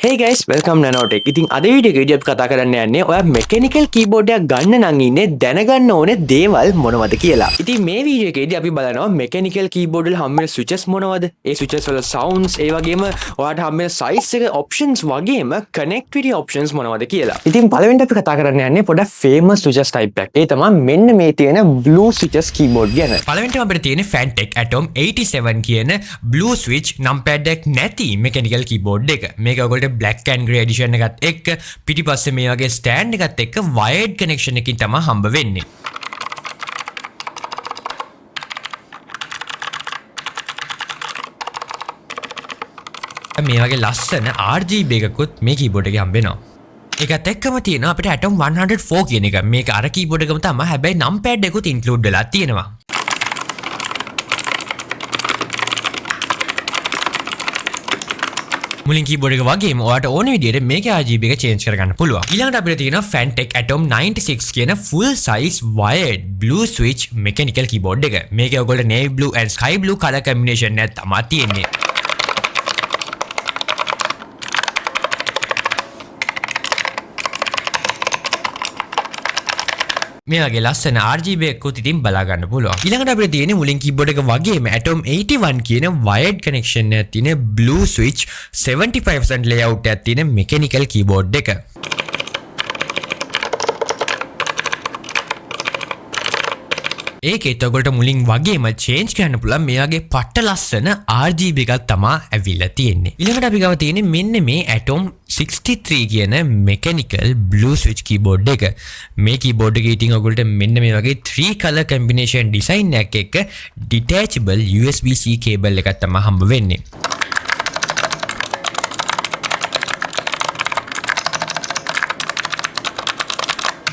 Hey guys, welcome Nanotech. ඉතින් අද video එකේදී අපි කතා කරන්න යන්නේ ඔයා මෙකැනිකල් කීබෝඩ් එකක් ගන්න නම් ඉන්නේ දැනගන්න ඕනේ දේවල් මොනවද කියලා. ඉතින් මේ වීඩියෝ එකේදී අපි බලනවා මෙකැනිකල් කීබෝඩ් වල හම්බෙන ස්විචස් මොනවද? ඒ ස්විචස් වල සවුන්ඩ්ස්, ඒ වගේම ඔයාට හම්බෙන සයිස් එක ඔප්ෂන්ස් වගේම කනෙක්ටිවිටි ඔප්ෂන්ස් මොනවද කියලා. ඉතින් පළවෙනිට අපි කතා කරන්න යන්නේ පොඩක් ෆේමස් ස්විචස් ටයිප් එකක්. ඒ තමයි මෙන්න මේ තියෙන blue switches keyboard ගැන. පළවෙනිටම අපිට තියෙන Fantech Atom 87 කියන blue switch numpad එක නැති mechanical keyboard එක. මේක ඔයගොල්ලෝ black and grey edition එකත් එක්ක පිටිපස්සේ මේ වගේ stand එකත් එක්ක wired connection එකකින් තමයි හම්බ වෙන්නේ. මේ වගේ ලස්සන RGB එකකුත් මේ keyboard එකේ හම්බ වෙනවා. ඒකත් එක්කම තියෙනවා අපිට Atom 104 කියන එක. මේක අර keyboard එකම තමයි. හැබැයි numpad එකකුත් include වෙලා තියෙනවා. මුලින් keyboard එක වගේම ඔයාට ඕන විදිහට මේකේ RGB එක change කරගන්න පුළුවන්. ඊළඟට අපිට තියෙනවා Fantech Atom 96 කියන full size wired blue switch mechanical keyboard එක. මේකේ ඔයගොල්ලෝ navy blue and sky blue color combination එක තමයි තියෙන්නේ. මේ වගේ ලස්සන RGB එකකුත් ඉතින් බලා ගන්න පුළුවන්. ඊළඟට අපිට තියෙන්නේ මුලින් keyboard එක වගේම Atom 81 කියන wired connection එකක් තියෙන blue switch 75% layout එකක් තියෙන mechanical keyboard එක. ඒකෙත් ඔයගොල්ලෝ මුලින් වගේම change කරන්න පුළුවන් මේ වගේ පට්ට ලස්සන RGB එකක් තමයි ඇවිල්ලා තියෙන්නේ. ඊළඟට අපි ගාව තියෙන්නේ මෙන්න මේ Atom 63 කියන mechanical blue switch keyboard එක. මේ keyboard එකේ ඉතින් ඔයගොල්ලෝ මෙන්න මේ වගේ 3 color combination design එකක් එක්ක detachable USB-C cable එකක් තමයි හම්බ වෙන්නේ.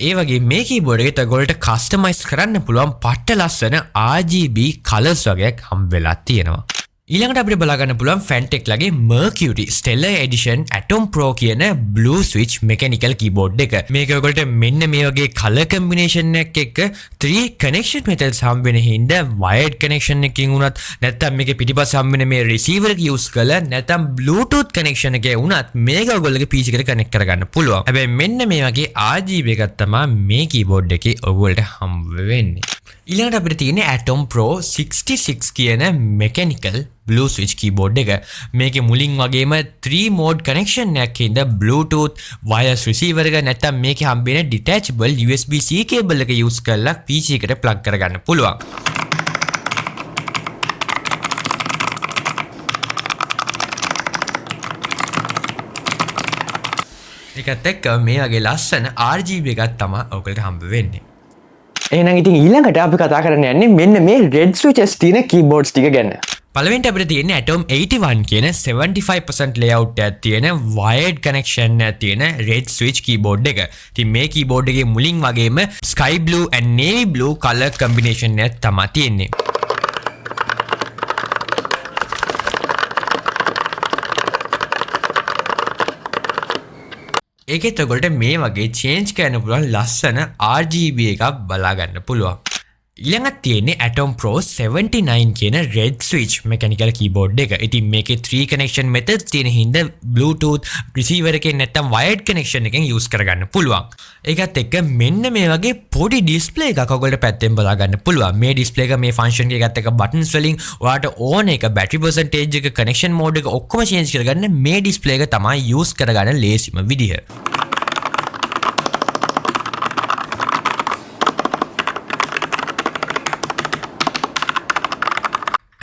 ඒ වගේ මේ keyboard එකේ ඔයගොල්ලන්ට customize කරන්න පුළුවන් පට්ට ලස්සන RGB colors වගේක් හම්බ වෙලා තියෙනවා. ඊළඟට අපිට බලා ගන්න පුළුවන් Fantech ලගේ Mercury Stellar Edition Atom Pro කියන blue switch mechanical keyboard එක. මේක ඔයගොල්ලන්ට මෙන්න මේ වගේ color combination එකක් එක්ක 3 connection methods හම්බ වෙන හින්දා wired connection එකකින් උනත් නැත්නම් මේකේ පිටිපස්සේ හම්බ වෙන මේ receiver එක use කරලා නැත්නම් bluetooth connection එකේ උනත් මේක ඔයගොල්ලෝගේ PC එකට connect කරගන්න පුළුවන්. හැබැයි මෙන්න මේ වගේ RGB එකක් තමයි මේ keyboard එකේ ඔයගොල්ලන්ට හම්බ වෙන්නේ. ඊළඟට අපිට තියෙන්නේ Atom Pro 66 කියන mechanical blue switch keyboard එක. මේකේ මුලින් වගේම 3 mode connection එකක් හින්දා bluetooth wireless receiver එක නැත්නම් මේකේ හම්බෙන detachable USB-C cable එක use කරලා PC එකට plug කරගන්න පුළුවන්. ඒකත් එක්ක මේ වගේ ලස්සන RGB එකක් තමයි ඔයගොල්ලන්ට හම්බ වෙන්නේ. එහෙනම් ඉතින් ඊළඟට අපි කතා කරන්න යන්නේ මෙන්න මේ red switches තියෙන keyboards ටික ගැන. පළවෙනිට අපිට තියෙන්නේ Atom 81 කියන 75% layout එකක් තියෙන wired connection එකක් තියෙන red switch keyboard එක. ඉතින් මේ keyboard එකේ මුලින් වගේම sky blue and navy blue color combination එකක් තමයි තියෙන්නේ. ඒකෙත් ඔයගොල්ලන්ට මේ වගේ change කරන්න පුළුවන් ලස්සන RGB එකක් බලා ගන්න පුළුවන්. ඊළඟට තියෙන්නේ Atom Pro 79 කියන red switch mechanical keyboard එක. ඉතින් මේකේ 3 connection methods තියෙන හින්දා Bluetooth receiver එකෙන් නැත්නම් wired connection එකෙන් use කරගන්න පුළුවන්. ඒකත් එක්ක මෙන්න මේ වගේ පොඩි display එකක් ඔයගොල්ලෝ පැත්තෙන් බලා ගන්න පුළුවන්. මේ display එක මේ function එකත් එක්ක buttons වලින් ඔයාට ඕන එක battery percentage එක connection mode එක ඔක්කොම change කරගන්න මේ display එක තමයි use කරගන්න ලේසිම විදිහ.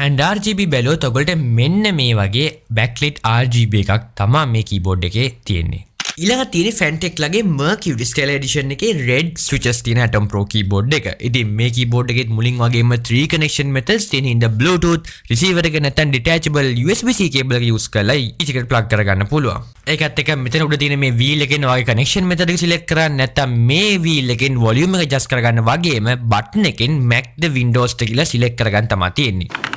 and RGB බැලුවොත් ඔයගොල්ලන්ට මෙන්න මේ වගේ backlit RGB එකක් තමයි මේ keyboard එකේ තියෙන්නේ. ඊළඟට තියෙන්නේ Fantech ලගේ Mercury Stellar Edition එකේ red switches තියෙන Atom Pro keyboard එක. ඉතින් මේ keyboard එකේ මුලින් වගේම 3 connection methods තියෙන හින්දා Bluetooth receiver එක නැත්නම් detachable USB-C cable එක use කරලා easy plug කරගන්න පුළුවන්. ඒකත් එක්ක මෙතන උඩ තියෙන මේ wheel එකෙන් ඔයගේ connection method එක select කරන්න නැත්නම් මේ wheel එකෙන් volume එක adjust කරගන්න වගේම button එකෙන් Mac the Windows කියලා select කරගන්න තමයි තියෙන්නේ.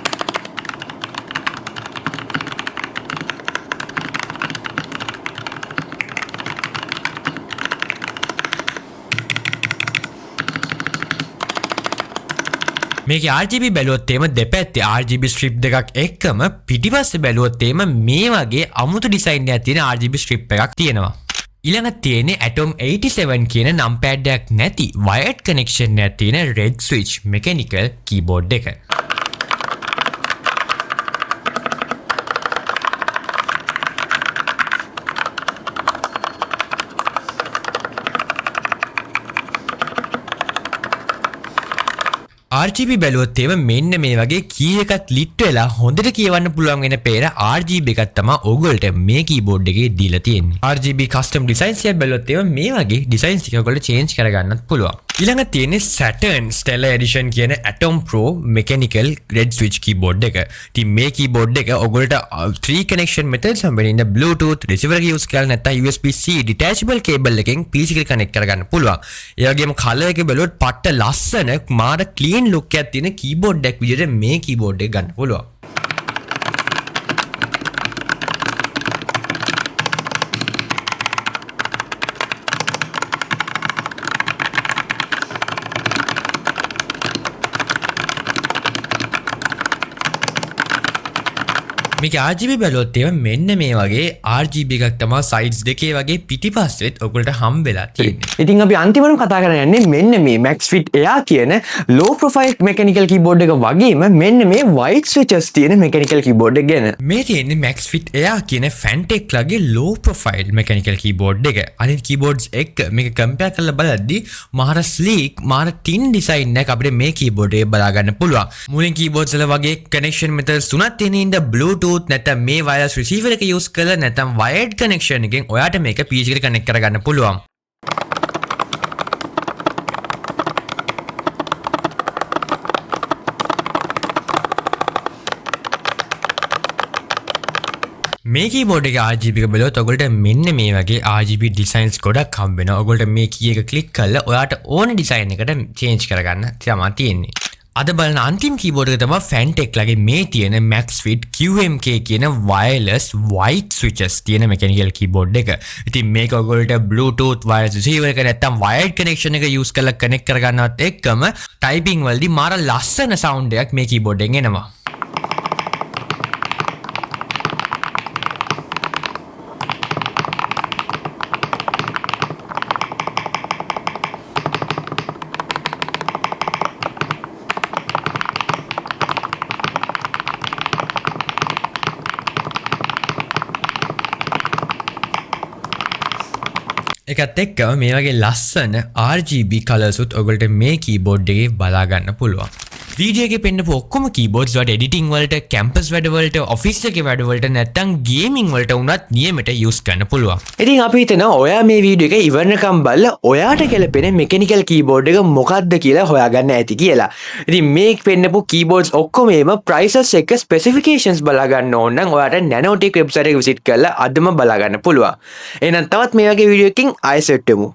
මේක RGB බැලුවොත්තේම දෙපැත්තේ RGB ස්ට්‍රිප් දෙකක් එක්කම පිටිපස්සේ බැලුවොත්තේම මේ වගේ අමුතු ඩිසයින් එකක් තියෙන RGB ස්ට්‍රිප් එකක් තියෙනවා. ඊළඟ තියෙන්නේ Atom 87 කියන නම්පෑඩ් එකක් නැති wired connection එකක් තියෙන red switch mechanical keyboard එක. RGB බැලුවොත්තේම මෙන්න මේ වගේ කී එකක් ලිට් වෙලා හොඳට කියවන්න පුළුවන් වෙන පේර RGB එකක් තමයි ඕගොල්ලන්ට මේ කීබෝඩ් එකේ දීලා තියෙන්නේ. RGB custom designs එක බැලුවොත්තේම මේ වගේ designs ටික ඔයගොල්ලෝ change කරගන්නත් පුළුවන්. ඊළඟ තියෙන්නේ Saturn Stellar Edition කියන Atom Pro mechanical red switch keyboard එක. ඉතින් මේ keyboard එක ඔයගොල්ලන්ට 3 connection methods හම්බෙන්නේ ඉන්න Bluetooth receiver එක use කරලා නැත්නම් USB-C detachable cable එකෙන් PC එකට connect කරගන්න පුළුවන්. ඒ වගේම color එක බැලුවොත් පට්ට ලස්සන මාර clean look එකක් තියෙන keyboard එකක් විදිහට මේ keyboard එක ගන්න පුළුවන්. මේක RGB බැලුවොත් එහෙම මෙන්න මේ වගේ RGB එකක් තමයි sides දෙකේ වගේ පිටිපස්සෙත් ඔයගොල්ලන්ට හම්බෙලා තියෙන්නේ. ඉතින් අපි අන්තිමටම කතා කරන්න යන්නේ මෙන්න මේ MaxFit Air කියන low profile mechanical keyboard එක වගේම මෙන්න මේ white switches තියෙන mechanical keyboard එක ගැන. මේ තියෙන්නේ MaxFit Air කියන Fantech ලගේ low profile mechanical keyboard එක. අනිත් keyboards එක්ක මේක compare කරලා බලද්දී මාර sleek මාර thin design එකක් අපිට මේ keyboard එකේ බලා ගන්න පුළුවන්. මුලින් keyboards වල වගේ connection methods තුනක් තියෙන ඉඳ Bluetooth නැත්නම් මේ wireless receiver එක use කරලා නැත්නම් wired connection එකෙන් ඔයාට මේක PC එකට connect කරගන්න පුළුවන්. මේ keyboard එකේ RGB එක බලුවොත් ඔයගොල්ලන්ට මෙන්න මේ වගේ RGB designs ගොඩක් හම්බ වෙනවා. ඔයගොල්ලන්ට මේ key එක click කරලා ඔයාට ඕන design එකකට change කරගන්න තමයි තියෙන්නේ. අද බලන අන්තිම keyboard එක තමයි Fantech ලගේ මේ තියෙන MaxFit QMK කියන wireless white switches තියෙන mechanical keyboard එක. ඉතින් මේක ඔයගොල්ලන්ට Bluetooth wireless receiver එක නැත්නම් wired connection එක use කරලා connect කරගන්නවත් එක්කම typing වලදී මාර ලස්සන sound එකක් මේ keyboard එකෙන් එනවා. එකත් එක්කම මේ වගේ ලස්සන RGB colours උත් ඔයගොල්ලන්ට මේ keyboard එකේ බලා ගන්න පුළුවන්. වීඩියෝ එකේ පෙන්නපු ඔක්කොම keyboards වලට editing වලට, campus වැඩ වලට, office එකේ වැඩ වලට නැත්නම් gaming වලට උනත් නියමෙට use කරන්න පුළුවන්. ඉතින් අපි හිතනවා ඔයා මේ වීඩියෝ එක ඉවරනකම් බලලා ඔයාට ගැලපෙන mechanical keyboard එක මොකක්ද කියලා හොයාගන්න ඇති කියලා. ඉතින් මේ පෙන්නපු keyboards ඔක්කොම එම prices එක specifications බලා ගන්න ඕන නම් ඔයාට Nanotech website එක visit කරලා අදම බලා ගන්න පුළුවන්. එහෙනම් තවත් මේ වගේ වීඩියෝ එකකින් ආයෙ සෙට් වෙමු.